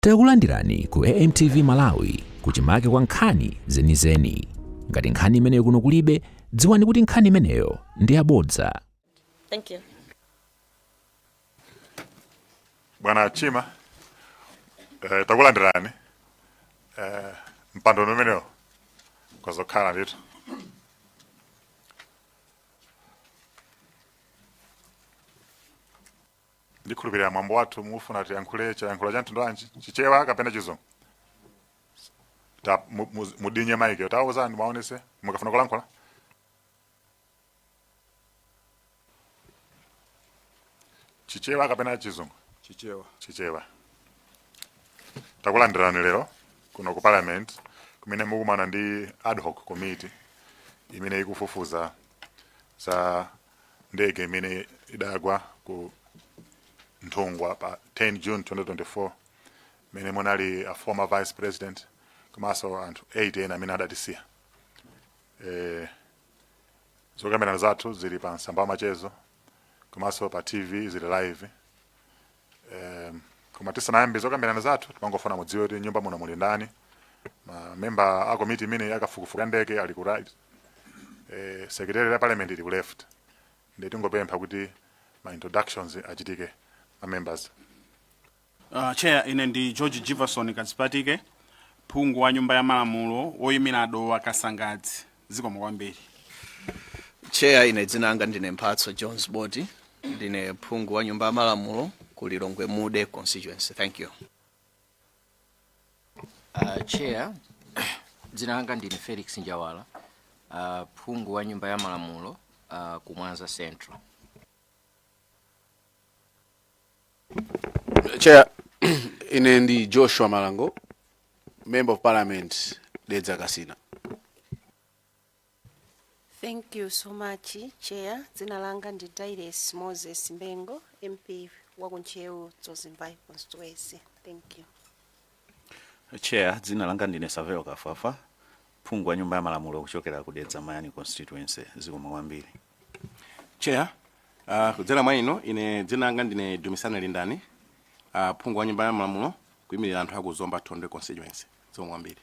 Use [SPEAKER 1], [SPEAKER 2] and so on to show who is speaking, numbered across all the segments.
[SPEAKER 1] Takulandirani ku AMTV Malawi kuchimake kwa nkhani zenizeni. Ngati nkhani imeneyo kuno kulibe, dziwani kuti nkhani imeneyo ndi yabodza.
[SPEAKER 2] Thank you.
[SPEAKER 3] Bwana Chima, takulandirani mpando umeneyo kozokhala ndithu. Ndikhulupirira mwambo wathu mufuna tiyankhule chayankhulo cha mtundu wanji chichewa kapena chizungu. Mudinye maiki tawuzani maonese mukafuna kulankhula. Chichewa kapena chizungu? Chichewa. Takulandirani lero kuno ku Parliament kumene mukumana ndi ad hoc committee imene ikufufuza za ndege imene idagwa ku Ntungwa pa 10 June 2024 mene munali a former vice president komanso anthu 8 ena amene adatisiya. Zokambirana zathu zili pa nsamba machezo komanso pa TV zili live. Koma tisanayambe zokambirana zathu timangofuna mudziwe kuti nyumba muno muli ndani. Member a committee imene akafukufuka ndege ali ku right. Secretary ya Parliament ili ku left. Ndi tingopempha kuti ma introductions achitike ma members.
[SPEAKER 4] Chair, ine ndi George Jefferson Katsipatike, phungu wa nyumba ya malamulo woyimira adowa Kasangadzi. Zikomo kwambiri.
[SPEAKER 5] Chair, ine dzina langa ndine Mphatso Jones Boti, ndine phungu wa nyumba ya malamulo ku Lilongwe Mude constituency. Thank you.
[SPEAKER 6] Chair, dzina langa ndine Felix Njawala, phungu wa nyumba ya malamulo ku Mwanza Central.
[SPEAKER 7] Chair, ine ndi Joshua Malango, Member of Parliament, Dedza Kasina.
[SPEAKER 2] Thank you so much, Chair. Dzina langa ndi Dairis Moses Mbengo, MP wa Kunchewu Dzozimbai constituency. Thank you.
[SPEAKER 8] Chair, dzina langa ndine Saveo Kafafa, phungu wa nyumba ya malamulo kuchokera ku Dedza Mayani constituency. Zikomo kwambiri.
[SPEAKER 9] Chair, kudzera mwaino ine dzina langa ndine Dumisana Lindani, phungu wa nyumba ya malamulo kuyimirira anthu akuzomba Thonde constituency. Zikomo kwambiri.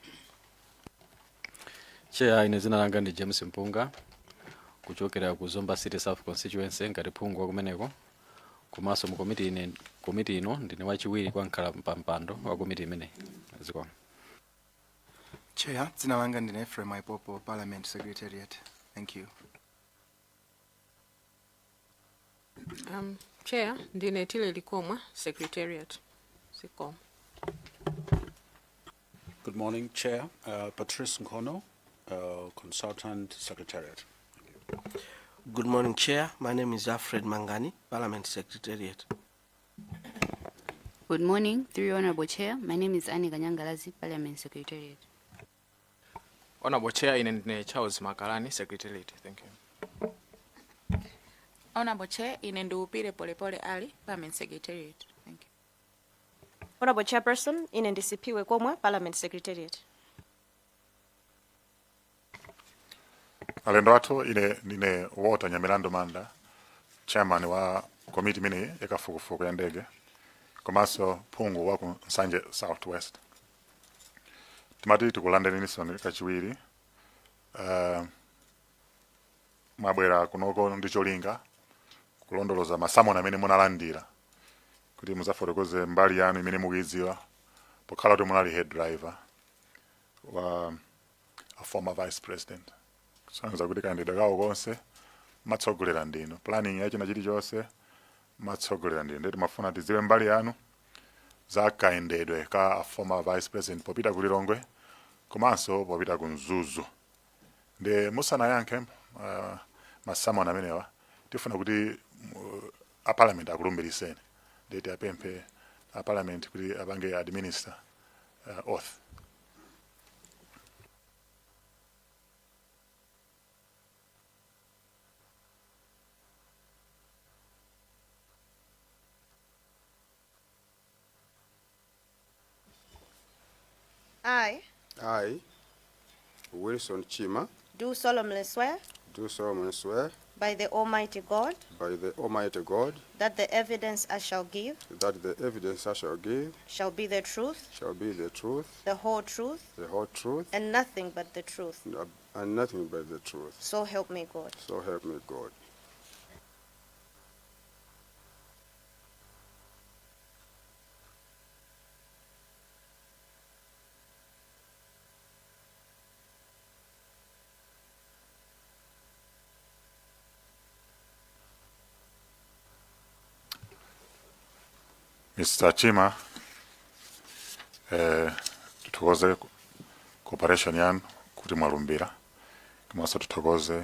[SPEAKER 10] Chair, ine dzina langa ndi James Mpunga kuchokera ku Zomba City South constituency ngati phungu wa kumeneko. Komanso mu committee ino ndine wachiwiri kwa nkhala mpampando wa committee imene. Zikomo.
[SPEAKER 11] Chair, dzina langa ndine Ephraim Ipopo, Parliament Secretariat. Thank you.
[SPEAKER 12] Chair, ndine Tileli Koma, Secretariat. Zikomo.
[SPEAKER 13] Good morning, Chair. Patrice Nkono, Consultant Secretariat.
[SPEAKER 14] Good morning, Chair. My name is Alfred Mangani, Parliament Secretariat.
[SPEAKER 15] Good morning, through Honorable Chair. My name is Annie Kanyangalazi, Parliament Secretariat.
[SPEAKER 16] Honorable Chair, in Charles Makarani, Secretariat. Thank you.
[SPEAKER 17] Honorable Chair, in Ndupire Polepole Ali, Parliament Secretariat. Thank you.
[SPEAKER 2] Honorable Chairperson, in Ndisipiwe Koma, Parliament Secretariat.
[SPEAKER 3] Alendo athu ine Walter Nyamirando Manda, chairman wa committee imene yakafukufuku ya ndege komanso phungu wa ku Nsanje Southwest. Timati tikulandiraniso kachiwiri mabwera kunoko ndi cholinga kulondoloza masamona amene munalandira kuti muzafotokoze mbali yanu imene mukuidziwa pokhala kuti munali head driver wa a former vice president. Sanza kuti kandida kawo konse matsogolera ndino planning ya china chilichonse matsogolera ndino ndeti mafuna tidziwe mbali yanu za kaendedwe ka a former vice president popita ku Lilongwe komanso popita ku Mzuzu. Nde musanayankhe masamona amenewa tifuna kuti a parliament akulumbiriseni ndeti apemphe a parliament kuti apange administer oath.
[SPEAKER 18] I, Wilson Chima,
[SPEAKER 2] do solemnly swear
[SPEAKER 18] do solemnly swear by the Almighty God,
[SPEAKER 19] by the Almighty God,
[SPEAKER 18] that the evidence I shall give
[SPEAKER 19] that the evidence I shall give
[SPEAKER 18] shall be the truth,
[SPEAKER 19] shall be the truth,
[SPEAKER 18] the whole truth,
[SPEAKER 19] the whole truth,
[SPEAKER 18] and nothing but the truth.
[SPEAKER 19] and nothing but the truth.
[SPEAKER 18] So help me God.
[SPEAKER 19] So help me God.
[SPEAKER 3] Mr. Chima, tuthokoze cooperation yanu kuti mwalumbira, komanso tuthokoze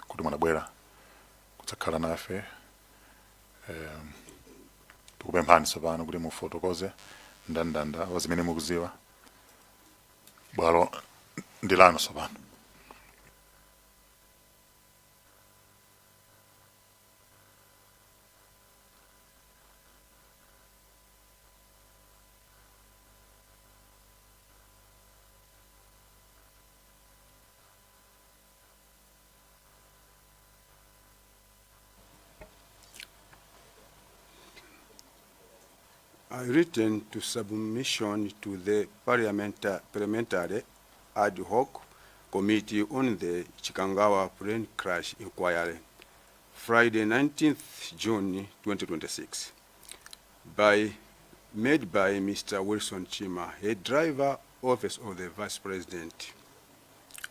[SPEAKER 3] kuti mwanabwera kudzakhala nafe. Tikupemphani tsopano kuti mufotokoze ndandanda wa zimene mukuziwa. Bwalo ndi lanu tsopano.
[SPEAKER 19] I return to submission to the Parliamentary ad hoc committee on the Chikangawa plane crash inquiry, Friday 19th June 2026, made by Mr. Wilson Chima, head driver, office of the Vice President.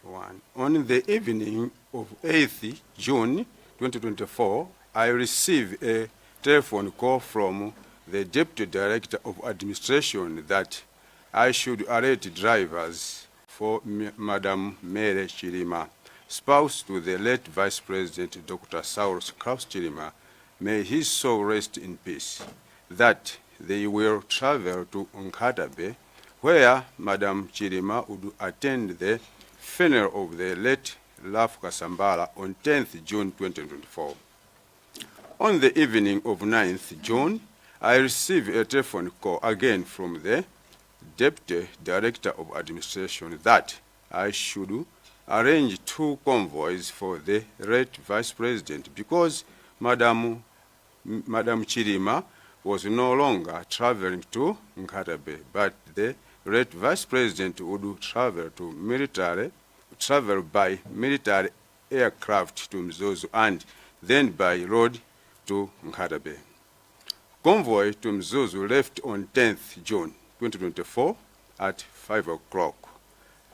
[SPEAKER 19] 1. On the evening of 8th June 2024, I received a telephone call from the Deputy Director of Administration that I should alert drivers for Madam Mary Chilima, spouse to the late Vice President Dr. Saulos Chilima, may his soul rest in peace, that they will travel to Nkatabe, where Madam Chilima would attend the funeral of the late Laf Kasambala on 10th June 2024. On the evening of 9th June, I received a telephone call again from the Deputy Director of Administration that I should arrange 2 convoys for the late Vice President because Madam Chilima was no longer traveling to Nkatabe, but the late Vice President would travel by military aircraft to Mzozo and then by road to Nkatabe. Convoy to Mzuzu left on 10th June 2024 at 5 o'clock.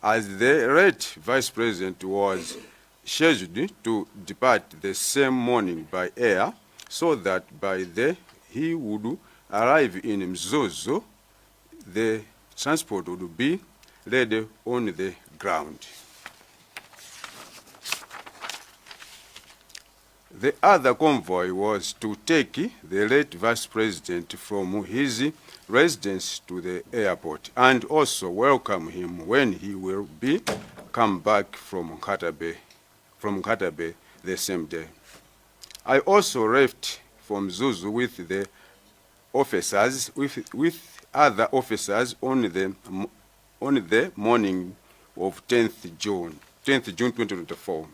[SPEAKER 19] As the late Vice President was scheduled to depart the same morning by air, so that by then he would arrive in Mzuzu, the transport would be ready on the ground. The other convoy was to take the late Vice President from his residence to the airport and also welcome him when he will be come back from Nkatabe the same day. I also left from Zuzu with the officers with other officers on the morning of 10th June 2024.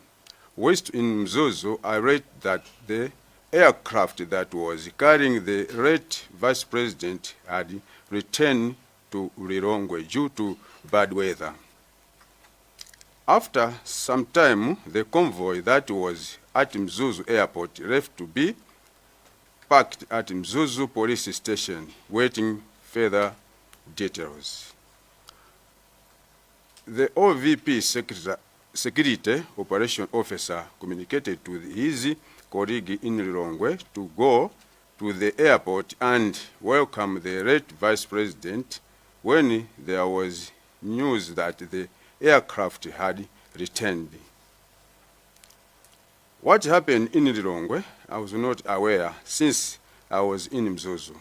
[SPEAKER 19] West in Mzozo, I read that the aircraft that was carrying the late Vice President had returned to Lilongwe due to bad weather. After some time, the convoy that was at Mzuzu Airport left to be parked at Mzuzu Police Station, waiting further details. The OVP Security Operation Officer communicated to his colleague in Lilongwe to go to the airport and welcome the late Vice President when there was news that the aircraft had returned. What happened in Lilongwe, I was not aware since I was in Mzuzu.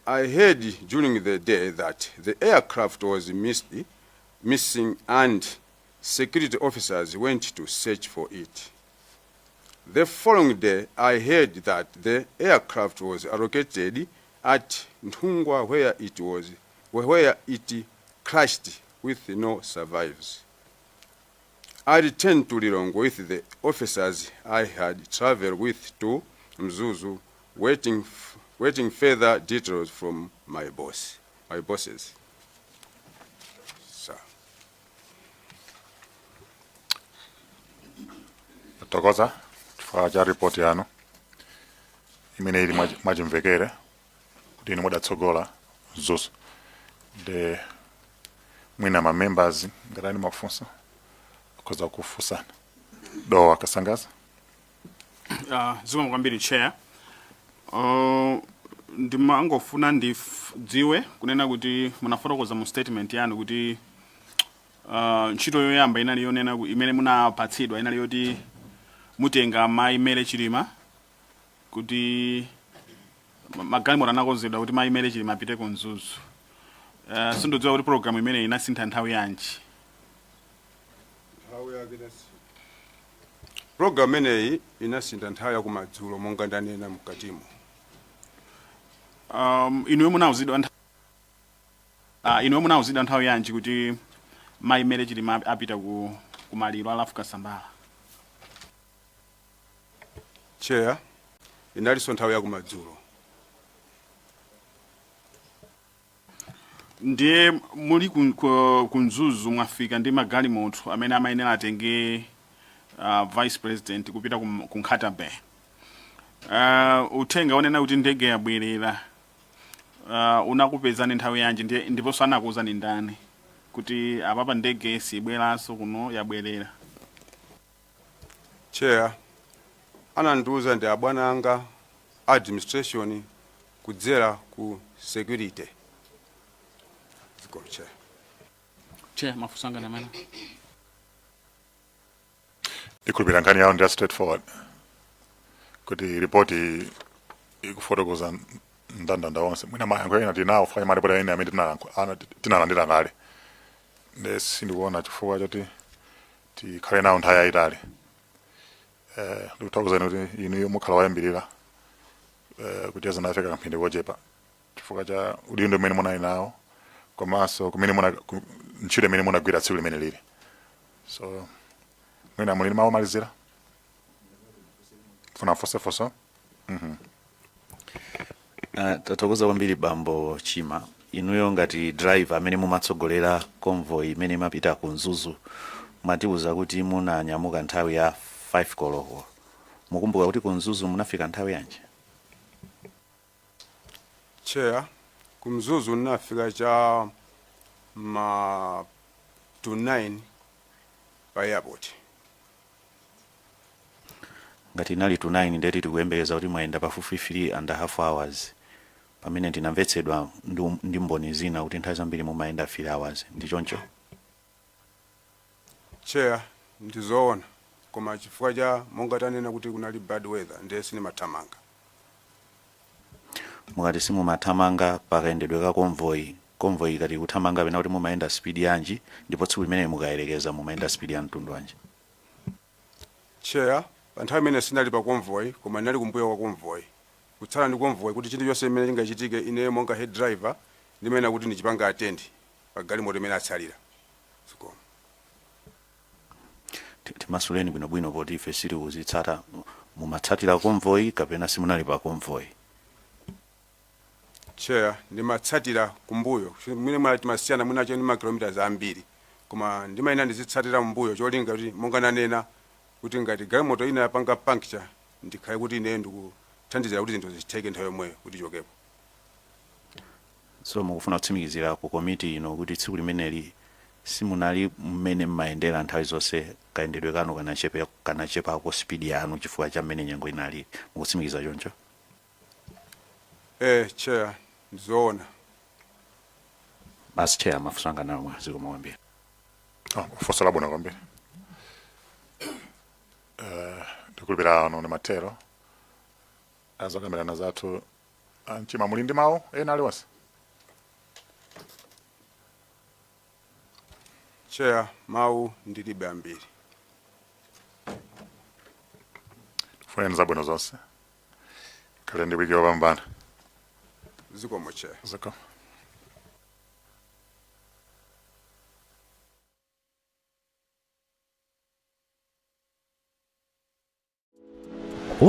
[SPEAKER 19] I heard during the day that the aircraft was missing and security officers went to search for it. The following day, I heard that the aircraft was allocated at Ntungwa where it crashed with no survivors. I returned to Lilongwe with the officers I had traveled with to Mzuzu, waiting further details from my bosses. Sir.
[SPEAKER 3] Tokoza chifukwa cha ripoti yanu imene ili mwachimvekere kuti inu mudatsogola Mzuzu de mwina ma members ngatani mafunso koza kufunsana dowa kasangaza.
[SPEAKER 4] Zikomo kwambiri chair. Ndimangofuna ndidziwe kunena kuti munafotokoza mu statement yanu kuti ntchito yoyamba inali yonena imene munapatsidwa inali yoti mutenga maimele Chilima kuti magalimoto anakonzedwa kuti maimele Chilima apite ku Mzuzu. Sindodziwa kuti program imene inasintha nthawi yanji.
[SPEAKER 19] Program ineyi inasintha nthawi ya kumadzulo monga ndanena mukatimo.
[SPEAKER 4] Inuwe munauzidwa nthawi yanji kuti maimele Chilima apita ku maliro alafu Kasambala.
[SPEAKER 19] Chair, inalinso nthawi ya kumadzulo.
[SPEAKER 4] Ndiye muli ku Mzuzu mwafika ndi magalimoto amene amayenera atenge vice president kupita ku Nkatabe. Uthenga onena kuti ndege yabwerera unakupezani nthawi yanji ndiponso anakuwuzani ndani kuti apapa ndege sibweranso kuno yabwerera.
[SPEAKER 19] Chair, anandiuza ndi abwana anga administration kudzera ku security.
[SPEAKER 4] Chair, mafusanga na mana.
[SPEAKER 3] Ikulipira nkani yao ndia straightforward. Kuti ripoti ikufotokoza ndanda wonse. Mwina mayango ina tinawo fanya maripoti ina amene tinalandira ngale. Ndesi ndikuona chifukwa choti tikhale nawo nthawi yayitali. Ndikuthokoza kuti inu mukhala wayambirira kuti azanafika kamphindi kochepa. Chifukwa cha udindo mmene munali nawo. Komanso kumene ntchito imene munagwira tsiku limene lili. So mwina muli mawu malizira. Funa foso.
[SPEAKER 8] Tathokoza kwambiri bambo Chima. Inuyo ngati driver amene mumatsogolera convoy imene imapita ku Mzuzu matiuza kuti munanyamuka nthawi ya 5 koloko. Mukumbuka kuti ku Mzuzu munafika nthawi yanji?
[SPEAKER 19] Chair, ku Mzuzu nafika cha to 9 pa airport.
[SPEAKER 8] Ngati inali to 9 ndeti tikuyembekeza kuti mwayenda pafupi 3.5 hours. Pamene ndinamvetsedwa ndi mboni zina kuti nthawi zambiri mumayenda 3 hours. Ndi choncho?
[SPEAKER 19] Chair, ndizoona koma chifukwa cha monga tanena kuti kunali bad weather ndesi ni matamanga.
[SPEAKER 8] Mukati simu matamanga pakayendedwe ka convoy kati kuthamanga pena kuti mumayenda speed yanji ndipo tsiku limene mukayerekeza mumayenda speed ya mtundu wanji.
[SPEAKER 19] Chair, nthawi imene sinali pa convoy koma ndinali kumbuyo kwa convoy. Kutsala ndi convoy kuti chinthu chonse imene chingachitike ine monga head driver ndimene kuti ndichipanga attend pa galimoto imene atsalira.
[SPEAKER 8] Timasuleni bwinobwino poti ife sili kuzitsata mumatsatira convoy kapena simunali pa convoy.
[SPEAKER 19] Chair, ndimatsatira kumbuyo. Mwine mwati masiyana munacho ni makilometers ambiri. Koma ndimayina ndizitsatira mbuyo cholinga kuti monga nanena kuti ngati galimoto ina yapanga puncture ndikhale kuti ine ndikuthandizira kuti zinthu zitheke nthawi yomweyo kuti chokepo.
[SPEAKER 8] So mukufuna kutsimikizira ku committee ino kuti tsiku limeneli simunali mmene mmayendera nthawi zonse kayendedwe kanu kanachepa ku speed yanu chifukwa cha mmene nyengo inali. Mukutsimikiza choncho?
[SPEAKER 19] Chair, ndizoona.
[SPEAKER 8] Basi chair mafusanga namwe zikomo kwambiri.
[SPEAKER 3] Foso labona kwambiri. Ndikulipira ano ne matero. Azokamera zathu Chima muli ndi mawu ena aliwonse.
[SPEAKER 19] Chair, mawu ndilibe ambiri.
[SPEAKER 3] Funa zabwino zonse. Kale ndi wiki yopambana.
[SPEAKER 19] Zikomo Chair.
[SPEAKER 3] Zikomo.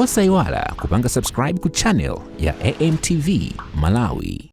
[SPEAKER 1] osayiwala kupanga subscribe ku channel ya AMTV Malawi.